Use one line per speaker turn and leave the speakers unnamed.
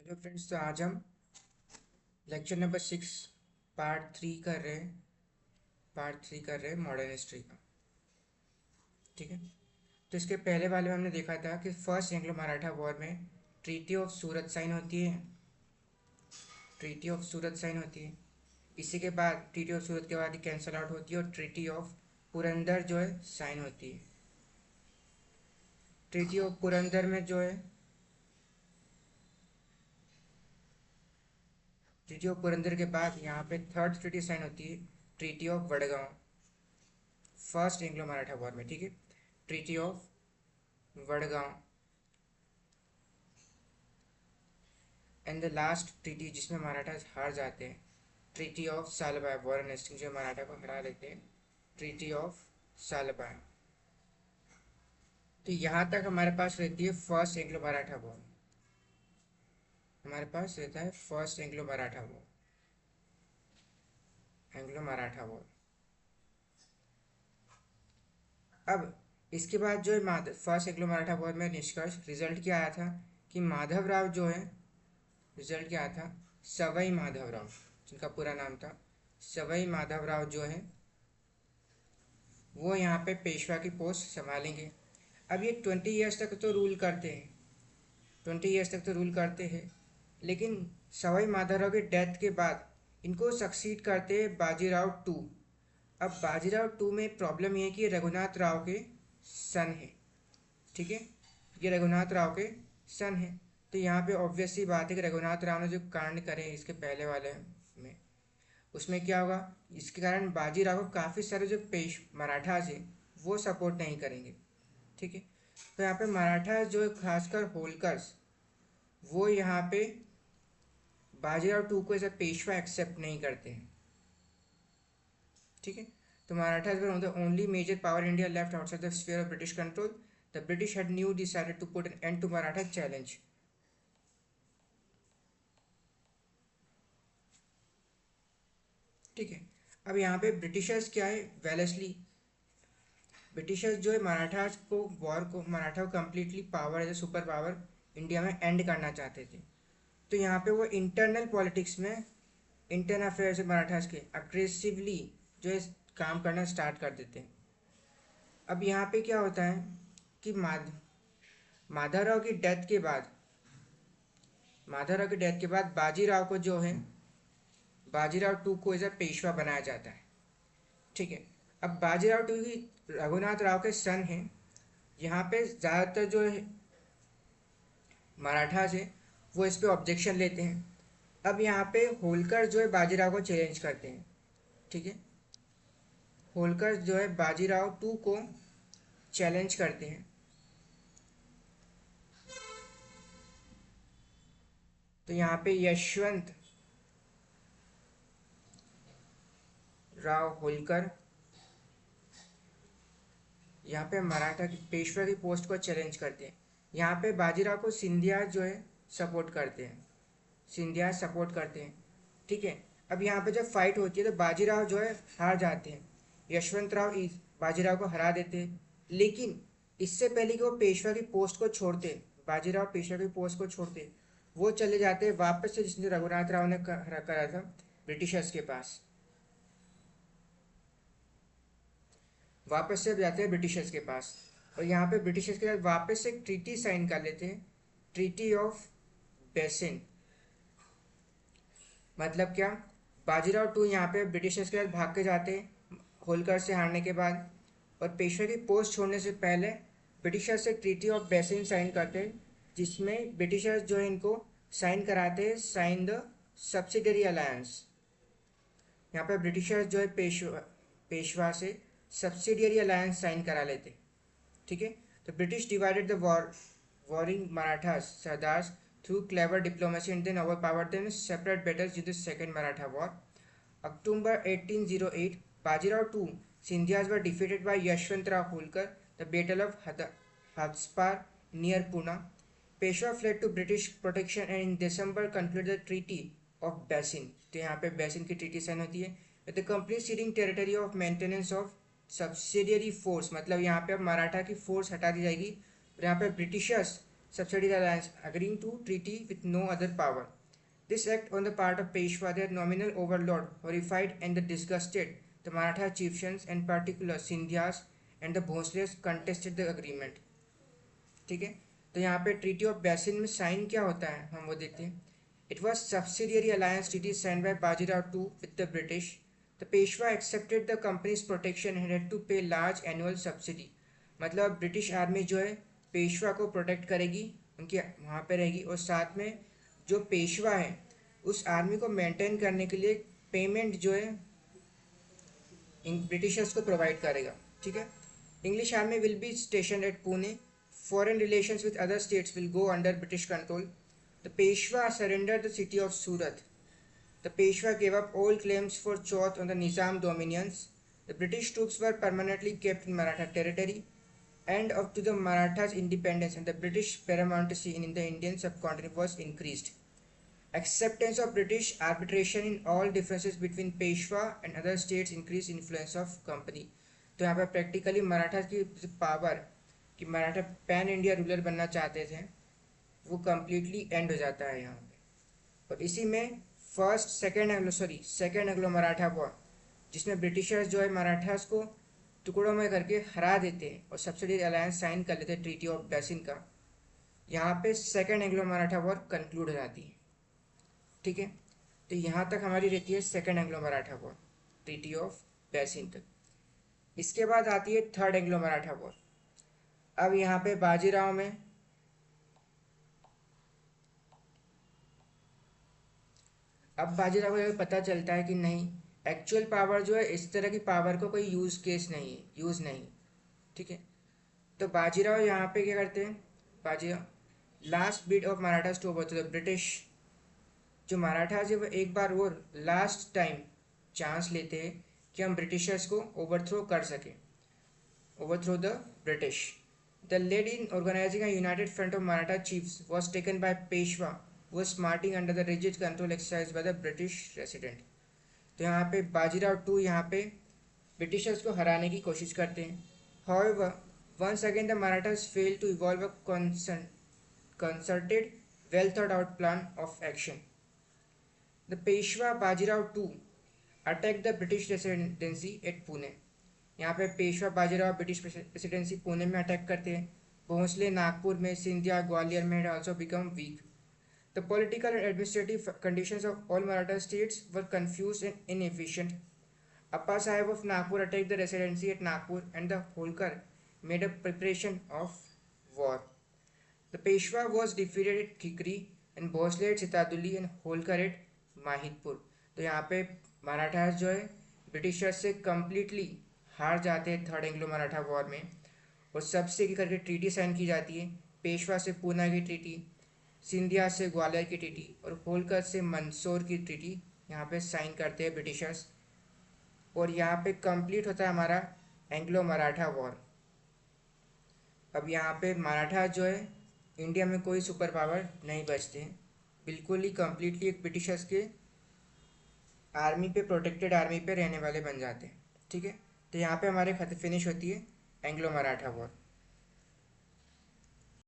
Hello friends, तो आज हम लेक्चर नंबर 6 पार्ट 3 कर रहे हैं मॉडर्न हिस्ट्री का। ठीक है। तो इसके पहले वाले में हमने देखा था कि फर्स्ट एंग्लो मराठा वॉर में ट्रीटी ऑफ सूरत साइन होती है। इसी के बाद ट्रीटी ऑफ सूरत के बाद ही कैंसल आउट होती है और ट्रीटी ऑफ पुरंदर जो है साइन होती है। ट्रीटी ऑफ पुरंदर में जो है ट्रीटी ऑफ पुरंदर के बाद यहाँ पे थर्ड ट्रीटी साइन होती है, treaty of Wadgaon, first Anglo Maratha war में। ठीक है। Treaty of Wadgaon and the last treaty जिसमें मराठा हार जाते हैं, treaty of Salbai, Warren Hastings जो मराठा को हरा लेते हैं, ट्रीटी ऑफ सालबाई। तो यहाँ तक हमारे पास रहती है फर्स्ट एंग्लो मराठा वॉर। हमारे पास रहता है फर्स्ट एंग्लो मराठा वॉर। अब इसके बाद जो है फर्स्ट एंग्लो मराठा वॉर में निष्कर्ष रिजल्ट क्या आया था कि माधवराव जो है, रिजल्ट क्या आया था, सवाई माधवराव, जिनका पूरा नाम था सवाई माधवराव, जो है वो यहाँ पे पेशवा की पोस्ट संभालेंगे। अब ये 20 ईयर्स तक तो रूल करते हैं, 20 ईयर्स तक तो रूल करते हैं, लेकिन सवाई माधवराव के डेथ के बाद इनको सक्सीड करते हैं बाजीराव टू। अब बाजीराव टू में प्रॉब्लम ये है कि रघुनाथ राव के सन है। ठीक है, ये रघुनाथ राव के सन है। तो यहाँ पे ऑब्वियस सी बात है कि रघुनाथ राव ने जो कांड करे इसके पहले वाले में, उसमें क्या होगा, इसके कारण बाजीराव को काफ़ी सारे जो पेश मराठास है वो सपोर्ट नहीं करेंगे। ठीक है। तो यहाँ पे मराठा जो है, खासकर होलकर्स, वो यहाँ पे बाजीराव टू को एज अ पेशवा एक्सेप्ट नहीं करते हैं। ठीक है। तो Marathas were the only major power India left outside the sphere of British control. The British had now decided to put an end to Maratha challenge. ठीक है। अब यहाँ पे ब्रिटिशर्स क्या है, वेलेस्ली, ब्रिटिशर्स जो है मराठा को completely power as a super power India में एंड करना चाहते थे। तो यहाँ पे वो इंटरनल पॉलिटिक्स में, इंटरनल अफेयर्स मराठास के अग्रेसिवली जो है काम करना स्टार्ट कर देते हैं। अब यहाँ पे क्या होता है कि माधवराव की डेथ के बाद बाजीराव को जो है, बाजीराव टू को एज अ पेशवा बनाया जाता है। ठीक है। अब बाजीराव टू ही रघुनाथ राव के सन हैं। यहाँ पे ज़्यादातर जो है मराठास है वो इस पे ऑब्जेक्शन लेते हैं। अब यहाँ पे होलकर जो है बाजीराव को चैलेंज करते हैं। ठीक है। होलकर जो है बाजीराव टू को चैलेंज करते हैं। तो यहाँ पे यशवंत राव होलकर यहाँ पे मराठा की पेशवा की पोस्ट को चैलेंज करते हैं। यहाँ पे बाजीराव को सिंधिया जो है सपोर्ट करते हैं, ठीक है। अब यहाँ पे जब फाइट होती है तो बाजीराव जो है हार जाते हैं, यशवंत राव बाजीराव को हरा देते हैं। लेकिन इससे पहले कि वो पेशवा की पोस्ट को छोड़ते, बाजीराव पेशवा की पोस्ट को छोड़ते, वो चले जाते हैं वापस से जिसने रघुनाथ राव ने करा था ब्रिटिशर्स के पास, वापस से जाते हैं ब्रिटिशर्स के पास। और यहाँ पे ब्रिटिशर्स के साथ वापस से एक ट्रीटी साइन कर लेते हैं, ट्रीटी ऑफ बेसिन। मतलब क्या, बाजीराव टू यहाँ पे ब्रिटिशर्स के साथ भाग के जाते हैं होलकर से हारने के बाद, और पेशवा की पोस्ट छोड़ने से पहले ब्रिटिशर्स से ट्रीटी ऑफ बेसिन साइन करते हैं, जिसमें ब्रिटिशर्स जो है इनको साइन कराते हैं, साइन द सब्सिडरी अलायंस। यहाँ पे ब्रिटिशर्स जो है पेशवा से सब्सिडियरी अलायंस साइन करा लेते। ठीक है। तो British divided the warring Marathas sardars through clever diplomacy and then overpowered them separate battles in the second Maratha war. October 1808, Bajirao II Scindias were defeated by Yashwantrao Holkar. The Battle of Hadspar near Pune. Peshwa fled to British protection and in December concluded the Treaty of Basin. तो यहाँ पे basin की treaty sign होती है। With the complete ceding territory of maintenance of subsidiary force, मतलब यहाँ पे अब मराठा की फोर्स हटा दी जाएगी और यहाँ पे Britishers subsidiary alliance, agreeing to treaty with no other power. This act on the part of Peshwa, their nominal overlord, horrified and disgusted the Maratha chieftains, and particular Sindhyas and the Bhosles contested the agreement. ठीक है, तो यहाँ पे treaty of Bassein में sign क्या होता है हम वो देखते हैं. It was subsidiary alliance treaty sign by Bajirao two with the British. The Peshwa accepted the company's protection and had to pay large annual subsidy. मतलब ब्रिटिश आर्मी जो है पेशवा को प्रोटेक्ट करेगी, उनकी वहाँ पे रहेगी, और साथ में जो पेशवा है उस आर्मी को मेंटेन करने के लिए पेमेंट जो है ब्रिटिशर्स को प्रोवाइड करेगा. ठीक है. English army will be station at Pune. Foreign relations with other states will go under British control. The Peshwa surrendered the city of Surat. The Peshwa gave up all claims for Chauth on the Nizam dominions. The British troops were permanently kept in Maratha territory, and up to the Marathas' independence and the British paramountcy in the Indian subcontinent was increased. Acceptance of British arbitration in all differences between Peshwa and other states increased influence of company. तो यहाँ पर practically Maratha की power कि Maratha pan India ruler बनना चाहते थे वो completely and हो जाता है यहाँ पे. और इसी में सेकेंड एंग्लो मराठा वॉर, जिसमें ब्रिटिशर्स जो है मराठास को टुकड़ों में करके हरा देते हैं और सब्सिडियरी अलायंस साइन कर लेते हैं ट्रीटी ऑफ बेसिन का. यहाँ पे second Anglo Maratha war conclude हो जाती है. ठीक है. तो यहाँ तक हमारी रहती है second Anglo Maratha war treaty of basin तक. इसके बाद आती है थर्ड एंग्लो मराठा वॉर. अब यहाँ पे बाजीराव में बाजीराव को पता चलता है कि नहीं, एक्चुअल पावर जो है इस तरह की पावर को कोई यूज़ नहीं. ठीक है. तो बाजीराव यहाँ पे क्या करते हैं, Bajirao last bid of Marathas to overthrow the British. जो मराठास है वो एक बार और लास्ट टाइम चांस लेते हैं कि हम ब्रिटिशर्स को ओवरथ्रो कर सकें, overthrow the British. The lead in organizing a united front of Maratha chiefs was taken by Peshwa, who was smarting under the rigid control exercised by the British resident. तो यहाँ पे Bajirao to यहाँ पे Britishers को हराने की कोशिश करते हैं. However, once again the Marathas failed to evolve a concerted, well thought out plan of action. The Peshwa Bajirao II attacked the British residency at Pune. यहाँ पे पेशवा बाजीराव ब्रिटिश प्रेसिडेंसी पुणे में अटैक करते हैं. भोंसले नागपुर में, सिंधिया ग्वालियर में also become weak. The political and administrative conditions of all Maratha states were confuse and inefficient. Appa Sahib of Nagpur attacked the residency at Nagpur, and the Holkar made a preparation of war. The Peshwa was defeated at Khikri and Bhosle at Sitaduli and Holkar at Mahidpur. तो यहाँ पे मराठास जो है Britishers से completely हार जाते हैं third Anglo Maratha war में, और सबसे करके ट्रीटी साइन की जाती है. पेशवा से पूना की ट्रीटी, सिंधिया से ग्वालियर की ट्रीटी और होलकर से मंदसौर की ट्रीटी यहाँ पे साइन करते हैं ब्रिटिशर्स. और यहाँ पे कंप्लीट होता है हमारा एंग्लो मराठा वॉर. अब यहाँ पे मराठा जो है इंडिया में कोई सुपर पावर नहीं बचते हैं, बिल्कुल ही कम्प्लीटली एक ब्रिटिशर्स के आर्मी पे, प्रोटेक्टेड आर्मी पे रहने वाले बन जाते हैं. ठीक है. तो यहाँ पे हमारे फिनिश होती है एंग्लो मराठा वॉर.